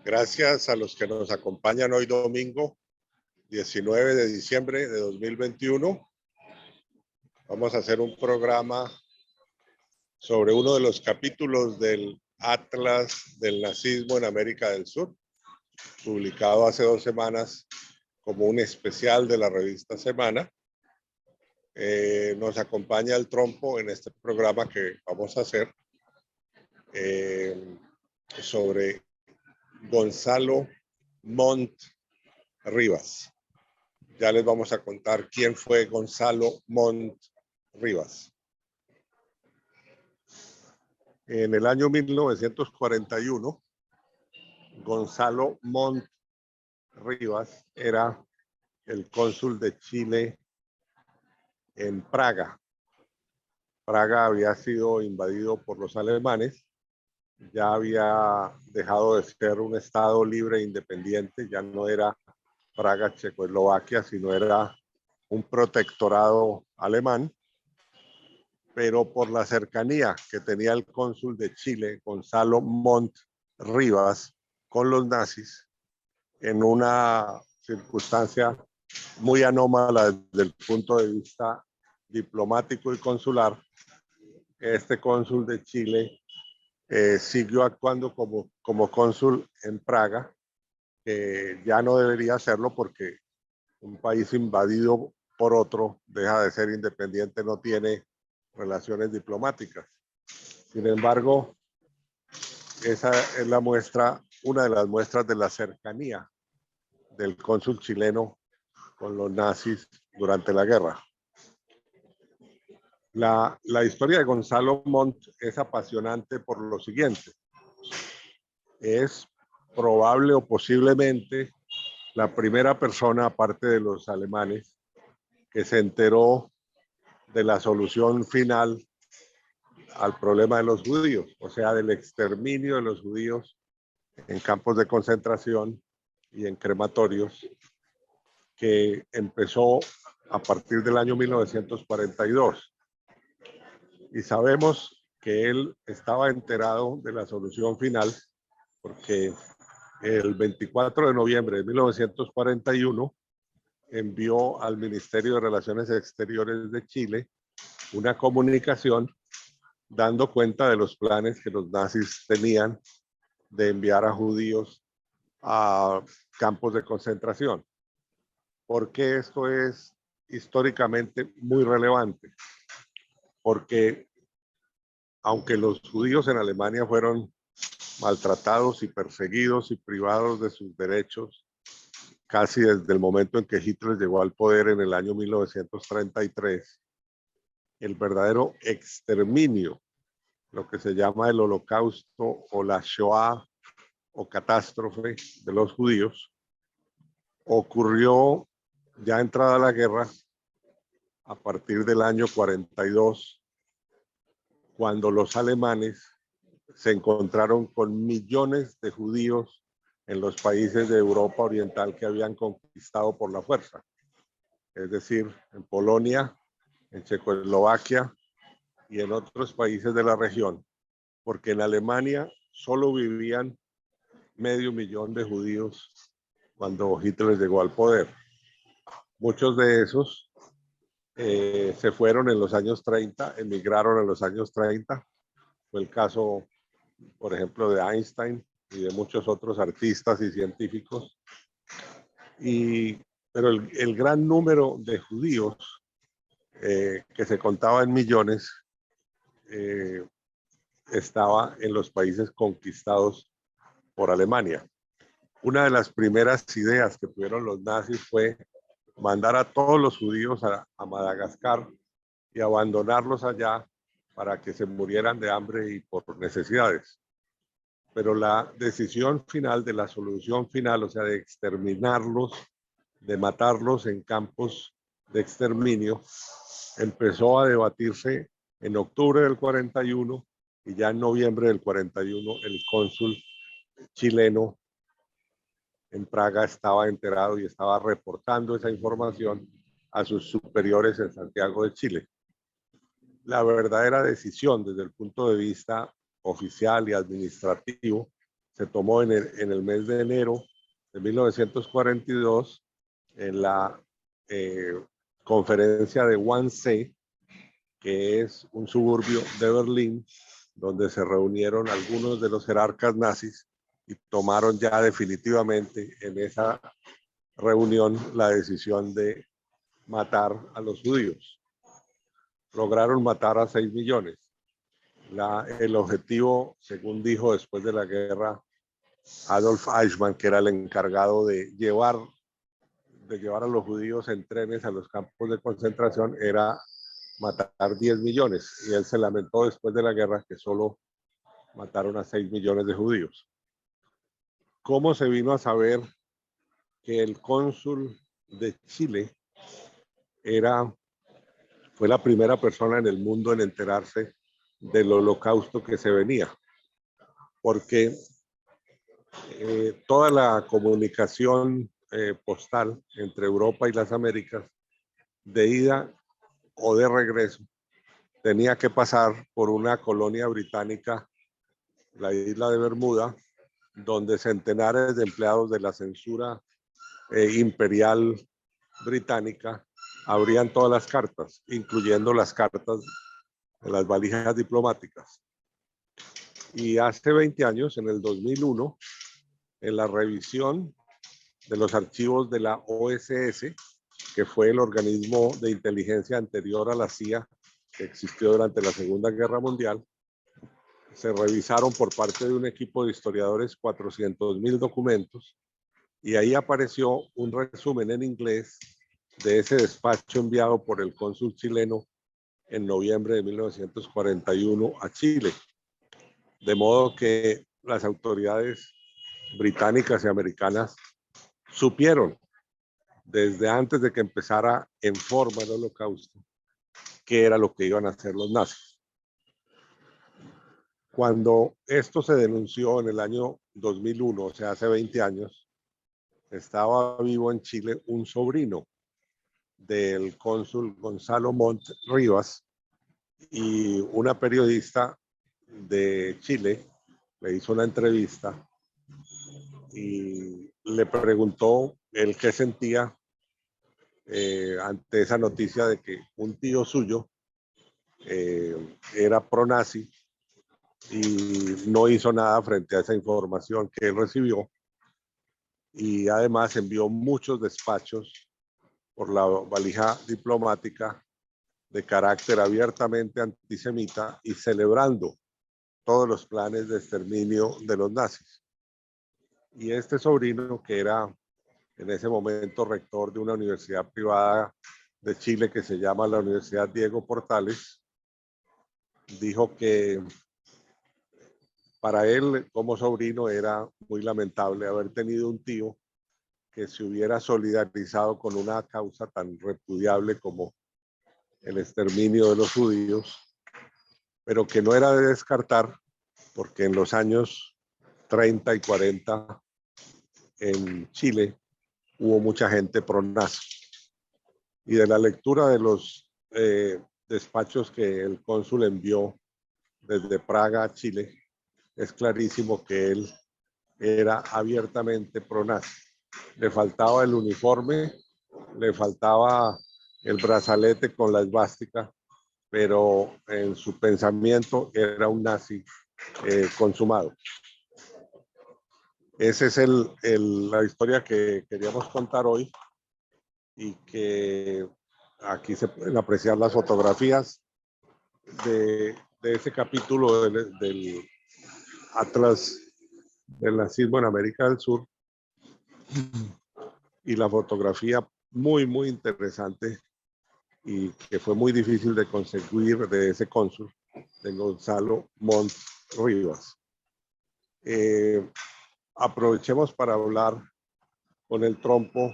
Gracias a los que nos acompañan hoy domingo 19 de diciembre de 2021. Vamos a hacer un programa sobre uno de los capítulos del Atlas del Nazismo en América del Sur, publicado hace 2 semanas como un especial de la revista Semana. Nos acompaña el trompo en este programa que vamos a hacer sobre Gonzalo Montt Rivas. Ya les vamos a contar quién fue Gonzalo Montt Rivas. En el año 1941, Gonzalo Montt Rivas era el cónsul de Chile en Praga. Praga había sido invadido por los alemanes, ya había dejado de ser un estado libre e independiente, ya no era Praga, Checoslovaquia, sino era un protectorado alemán, pero por la cercanía que tenía el cónsul de Chile, Gonzalo Montt Rivas, con los nazis, en una circunstancia muy anómala desde el punto de vista diplomático y consular, este cónsul de Chile siguió actuando como cónsul en Praga, que ya no debería hacerlo porque un país invadido por otro deja de ser independiente, no tiene relaciones diplomáticas. Sin embargo, esa es la muestra, una de las muestras de la cercanía del cónsul chileno con los nazis durante la guerra. La historia de Gonzalo Montt es apasionante por lo siguiente. Es probable o posiblemente la primera persona, aparte de los alemanes, que se enteró de la solución final al problema de los judíos, o sea, del exterminio de los judíos en campos de concentración y en crematorios, que empezó a partir del año 1942. Y sabemos que él estaba enterado de la solución final porque el 24 de noviembre de 1941 envió al Ministerio de Relaciones Exteriores de Chile una comunicación dando cuenta de los planes que los nazis tenían de enviar a judíos a campos de concentración. ¿Por qué esto es históricamente muy relevante? Porque aunque los judíos en Alemania fueron maltratados y perseguidos y privados de sus derechos casi desde el momento en que Hitler llegó al poder en el año 1933, el verdadero exterminio, lo que se llama el holocausto o la Shoah o catástrofe de los judíos, ocurrió ya entrada la guerra a partir del año 42, cuando los alemanes se encontraron con millones de judíos en los países de Europa Oriental que habían conquistado por la fuerza. Es decir, en Polonia, en Checoslovaquia y en otros países de la región, porque en Alemania solo vivían 500,000 de judíos cuando Hitler llegó al poder. Muchos de esos se fueron en los años 30, emigraron en los años 30. Fue el caso, por ejemplo, de Einstein y de muchos otros artistas y científicos. Pero el gran número de judíos, que se contaba en millones, estaba en los países conquistados por Alemania. Una de las primeras ideas que tuvieron los nazis fue mandar a todos los judíos a Madagascar y abandonarlos allá para que se murieran de hambre y por necesidades. Pero la decisión final de la solución final, o sea, de exterminarlos, de matarlos en campos de exterminio, empezó a debatirse en octubre del 41 y ya en noviembre del 41 el cónsul chileno en Praga estaba enterado y estaba reportando esa información a sus superiores en Santiago de Chile. La verdadera decisión desde el punto de vista oficial y administrativo se tomó en el mes de enero de 1942 en la conferencia de Wannsee, que es un suburbio de Berlín, donde se reunieron algunos de los jerarcas nazis y tomaron ya definitivamente en esa reunión la decisión de matar a los judíos. Lograron matar a 6 millones. El objetivo, según dijo después de la guerra Adolf Eichmann, que era el encargado de llevar a los judíos en trenes a los campos de concentración, era matar 10 millones. Y él se lamentó después de la guerra que solo mataron a 6 millones de judíos. ¿Cómo se vino a saber que el cónsul de Chile fue la primera persona en el mundo en enterarse del holocausto que se venía? Porque toda la comunicación postal entre Europa y las Américas, de ida o de regreso, tenía que pasar por una colonia británica, la isla de Bermuda, donde centenares de empleados de la censura imperial británica abrían todas las cartas, incluyendo las cartas de las valijas diplomáticas. Y hace 20 años, en el 2001, en la revisión de los archivos de la OSS, que fue el organismo de inteligencia anterior a la CIA, que existió durante la Segunda Guerra Mundial, se revisaron por parte de un equipo de historiadores 400.000 documentos, y ahí apareció un resumen en inglés de ese despacho enviado por el cónsul chileno en noviembre de 1941 a Chile. De modo que las autoridades británicas y americanas supieron desde antes de que empezara en forma el holocausto qué era lo que iban a hacer los nazis. Cuando esto se denunció en el año 2001, o sea, hace 20 años, estaba vivo en Chile un sobrino del cónsul Gonzalo Montt Rivas, y una periodista de Chile le hizo una entrevista y le preguntó él qué sentía ante esa noticia de que un tío suyo era pro-nazi y no hizo nada frente a esa información que él recibió, y además envió muchos despachos por la valija diplomática de carácter abiertamente antisemita y celebrando todos los planes de exterminio de los nazis. Y este sobrino, que era en ese momento rector de una universidad privada de Chile que se llama la Universidad Diego Portales, dijo que para él como sobrino era muy lamentable haber tenido un tío que se hubiera solidarizado con una causa tan repudiable como el exterminio de los judíos, pero que no era de descartar, porque en los años 30 y 40 en Chile hubo mucha gente pro-nazi. Y de la lectura de los despachos que el cónsul envió desde Praga a Chile, es clarísimo que él era abiertamente pro-nazi. Le faltaba el uniforme, le faltaba el brazalete con la esvástica, pero en su pensamiento era un nazi consumado. Esa es la historia que queríamos contar hoy, y que aquí se pueden apreciar las fotografías de ese capítulo del Atlas del nazismo en América del Sur, y la fotografía muy, muy interesante y que fue muy difícil de conseguir de ese cónsul, de Gonzalo Montt Rivas. Aprovechemos para hablar con el trompo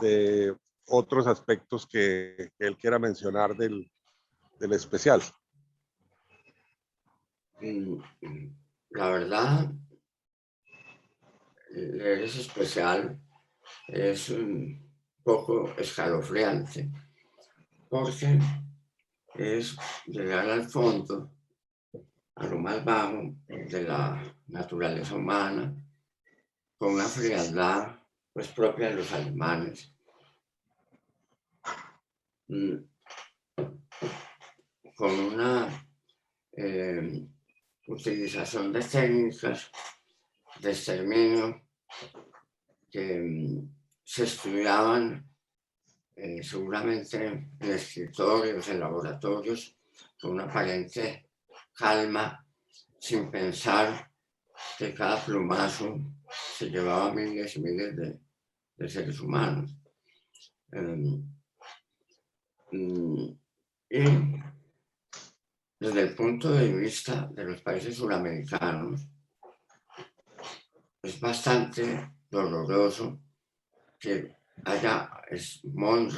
de otros aspectos que él quiera mencionar del especial. La verdad, leer ese especial es un poco escalofriante, porque es llegar al fondo, a lo más bajo de la naturaleza humana, con una frialdad pues propia de los alemanes, con una utilización de técnicas de exterminio que se estudiaban seguramente en escritorios, en laboratorios, con una aparente calma, sin pensar que cada plumazo se llevaba miles y miles de seres humanos. Y desde el punto de vista de los países suramericanos, es bastante doloroso que haya Montt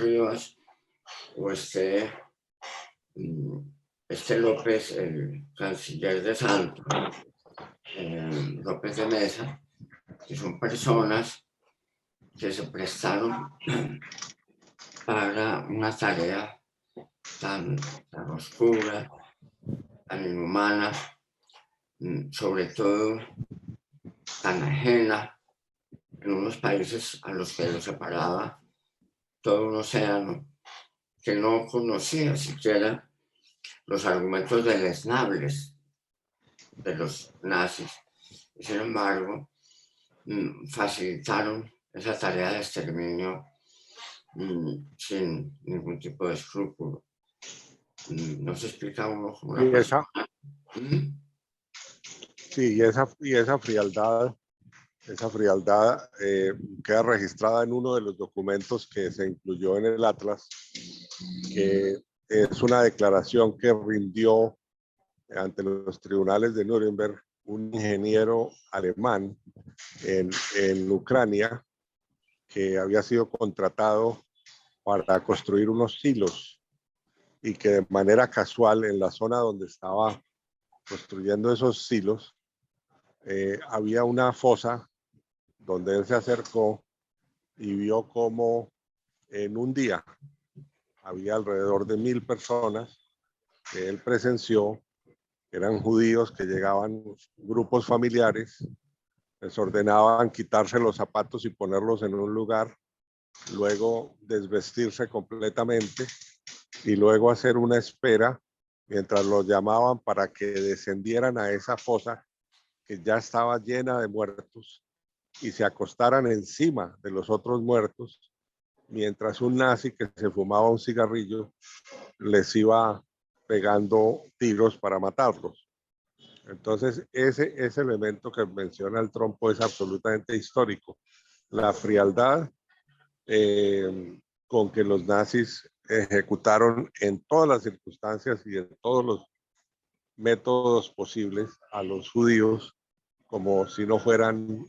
o López, el canciller de Santos, López de Mesa, que son personas que se prestaron para una tarea tan oscura, tan inhumana, sobre todo tan ajena en unos países a los que los separaba todo un océano, que no conocía siquiera los argumentos deleznables de los nazis. Y sin embargo, facilitaron esa tarea de exterminio sin ningún tipo de escrúpulo. ¿No se explica uno como una persona? Sí, y esa frialdad queda registrada en uno de los documentos que se incluyó en el Atlas, que es una declaración que rindió ante los tribunales de Nuremberg un ingeniero alemán en Ucrania que había sido contratado para construir unos silos y que de manera casual en la zona donde estaba construyendo esos silos había una fosa donde él se acercó y vio como en un día había alrededor de 1,000 personas que él presenció, eran judíos que llegaban grupos familiares, les ordenaban quitarse los zapatos y ponerlos en un lugar, luego desvestirse completamente y luego hacer una espera mientras los llamaban para que descendieran a esa fosa que ya estaba llena de muertos y se acostaran encima de los otros muertos, mientras un nazi que se fumaba un cigarrillo les iba pegando tiros para matarlos. Entonces, ese elemento que menciona el trompo es absolutamente histórico. La frialdad con que los nazis ejecutaron en todas las circunstancias y en todos los métodos posibles a los judíos como si no fueran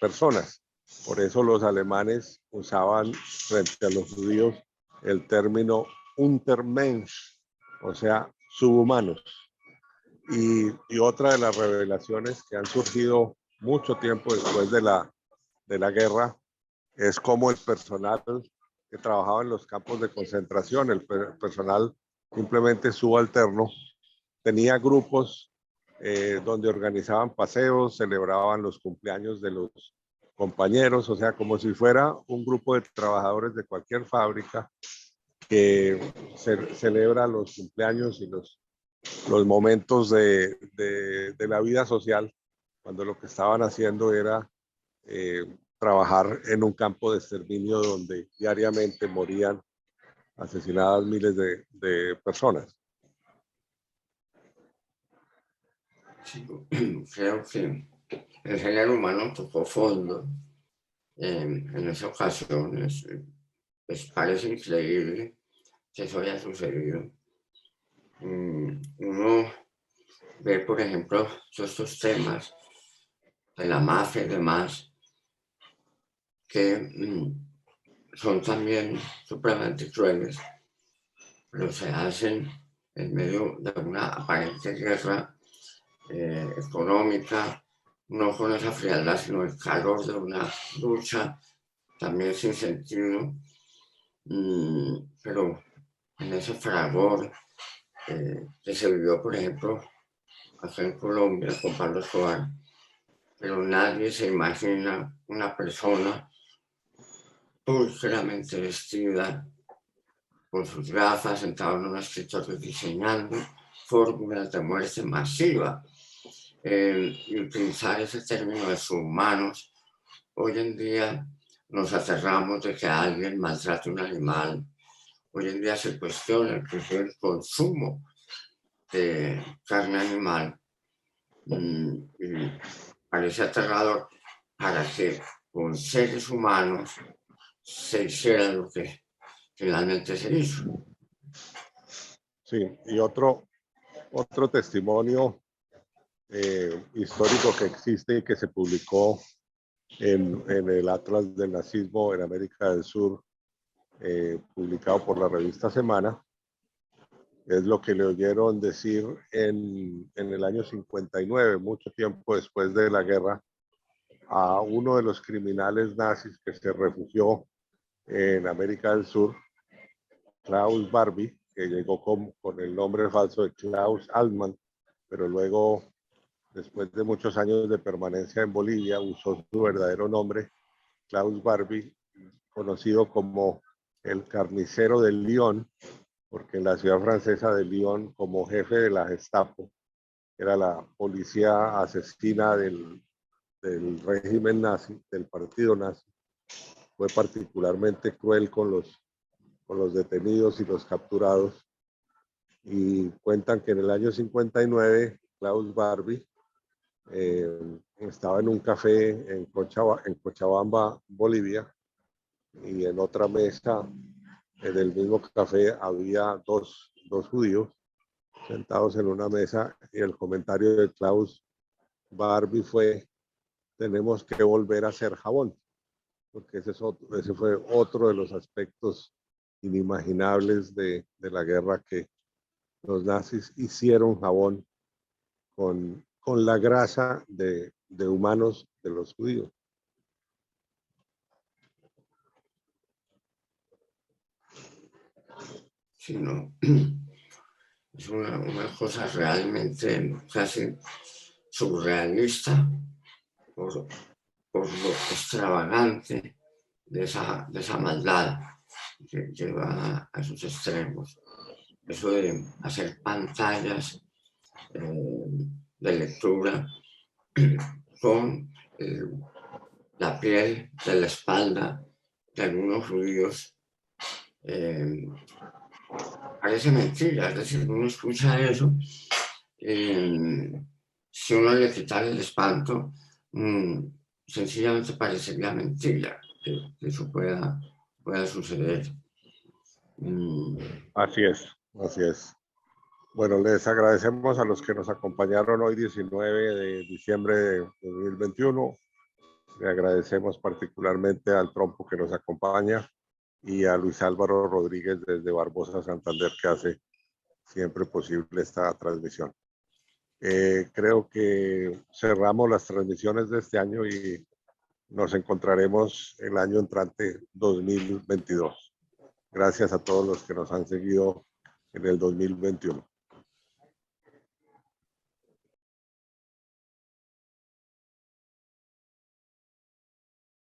personas. Por eso los alemanes usaban frente a los judíos el término Untermensch, o sea, subhumanos. Y otra de las revelaciones que han surgido mucho tiempo después de la guerra es cómo el personal que trabajaba en los campos de concentración, el personal simplemente subalterno, tenía grupos donde organizaban paseos, celebraban los cumpleaños de los compañeros, o sea, como si fuera un grupo de trabajadores de cualquier fábrica que celebra los cumpleaños y los momentos de la vida social, cuando lo que estaban haciendo era trabajar en un campo de exterminio donde diariamente morían asesinadas miles de personas. Sí, creo que el género humano tocó fondo en esa ocasión. Les parece increíble que eso haya sucedido. Uno ve, por ejemplo, todos estos temas de la mafia y demás, que son también supremamente crueles, pero se hacen en medio de una aparente guerra económica, no con esa frialdad, sino el calor de una lucha también sin sentido, pero en ese fragor que se vivió, por ejemplo, acá en Colombia con Pablo Escobar, pero nadie se imagina una persona pulcramente vestida, con sus gafas, sentado en un escritorio diseñando fórmulas de muerte masiva. Y utilizar ese término de subhumanos, hoy en día nos aterramos de que alguien maltrate un animal. Hoy en día se cuestiona incluso el consumo de carne animal y parece aterrador para que con seres humanos se hiciera lo que finalmente se hizo. Sí, y otro testimonio histórico que existe y que se publicó en el Atlas del Nazismo en América del Sur, publicado por la revista Semana, es lo que le oyeron decir en el año 59, mucho tiempo después de la guerra, a uno de los criminales nazis que se refugió en América del Sur, Klaus Barbie, que llegó con el nombre falso de Klaus Altmann, pero luego, después de muchos años de permanencia en Bolivia, usó su verdadero nombre, Klaus Barbie, conocido como el carnicero de Lyon, porque en la ciudad francesa de Lyon, como jefe de la Gestapo, era la policía asesina del régimen nazi, del partido nazi, fue particularmente cruel con los detenidos y los capturados. Y cuentan que en el año 59, Klaus Barbie estaba en un café en Cochabamba, Bolivia, y en otra mesa, en el mismo café, había dos judíos sentados en una mesa, y el comentario de Klaus Barbie fue: tenemos que volver a hacer jabón, porque ese fue otro de los aspectos inimaginables de la guerra, que los nazis hicieron jabón con la grasa de humanos de los judíos. Sí, ¿no? Es una cosa realmente casi surrealista por lo extravagante de esa maldad que lleva a esos extremos. Eso de hacer pantallas de lectura con la piel de la espalda de algunos judíos. Parece mentira, es decir, uno escucha eso, si uno le quitara el espanto, sencillamente parecería mentira que eso pueda suceder. Así es. Bueno, les agradecemos a los que nos acompañaron hoy, 19 de diciembre de 2021. Le agradecemos particularmente al Trompo que nos acompaña y a Luis Álvaro Rodríguez desde Barbosa, Santander, que hace siempre posible esta transmisión. Creo que cerramos las transmisiones de este año y nos encontraremos el año entrante 2022. Gracias a todos los que nos han seguido en el 2021.